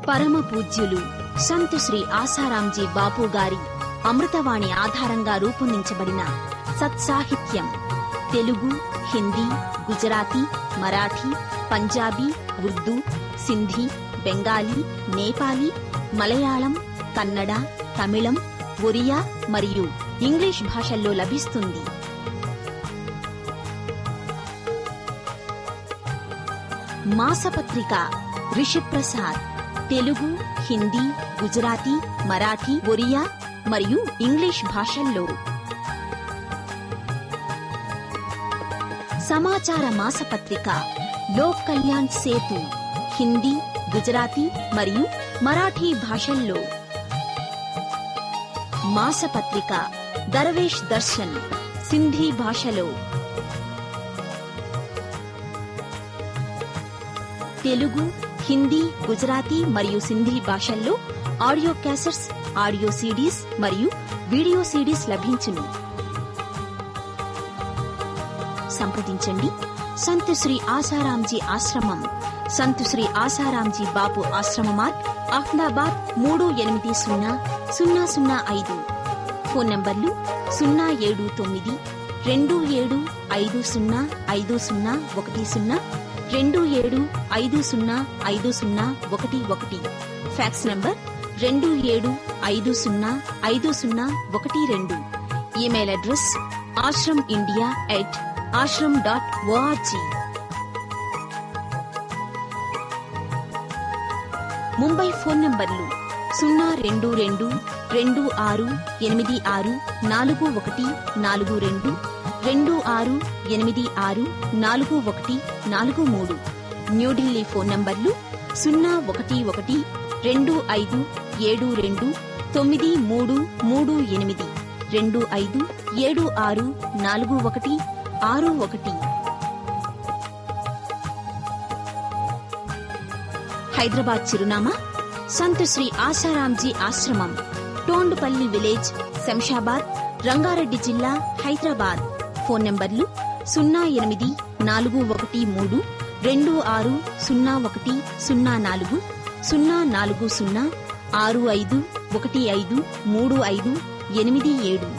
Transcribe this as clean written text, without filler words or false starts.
పరమ పూజ్యులు సంత్ శ్రీ ఆసారాంజీ బాపు గారి అమృతవాణి ఆధారంగా రూపొందించబడిన సత్సాహిత్యం తెలుగు, హిందీ, గుజరాతీ, మరాఠీ, పంజాబీ, ఉర్దూ, సింధీ, బెంగాలీ, నేపాలీ, మలయాళం, కన్నడ, తమిళం, ఒరియా మరియు ఇంగ్లీష్ భాషల్లో లభిస్తుంది. మాసపత్రిక రిషిప్రసాద్ తెలుగు, హిందీ, గుజరాతీ, మరాఠీ, ఒరియా మరియు ఇంగ్లీష్ భాషల్లో. సమాచార మాసపత్రిక లోక్ కళ్యాణ్ సేతు హిందీ, గుజరాతీ మరియు మరాఠీ భాషల్లో. మాసపత్రిక దర్వేష్ దర్శన్ సింధీ భాషలో. తెలుగు, హిందీ, గుజరాతీ మరియు సింధీ భాషల్లో ఆడియో క్యాసెట్స్, ఆడియో సీడీస్ మరియు వీడియో సీడీస్ లభించును. సంప్రదించండి. సంత్ శ్రీ ఆసారాంజీ ఆశ్రమం, సంత్ శ్రీ ఆసారాంజీ బాపు ఆశ్రమ మార్గ్, అహ్మదాబాద్ 380005. ఫోన్ నంబర్లు 07927505010, 27505011, fax number 27505012. Email address ashramindia@ashram.org. Mumbai phone నంబర్లు 02226864142, 26864143. న్యూఢిల్లీ ఫోన్ నంబర్లు 01125722938, 25764161. హైదరాబాద్ చిరునామా సంత్ శ్రీ ఆసారాంజీ ఆశ్రమం, టోండ్పల్లి విలేజ్, శంషాబాద్, రంగారెడ్డి జిల్లా, హైదరాబాద్. ఫోన్ నంబర్లు 08413260104, 04065153537.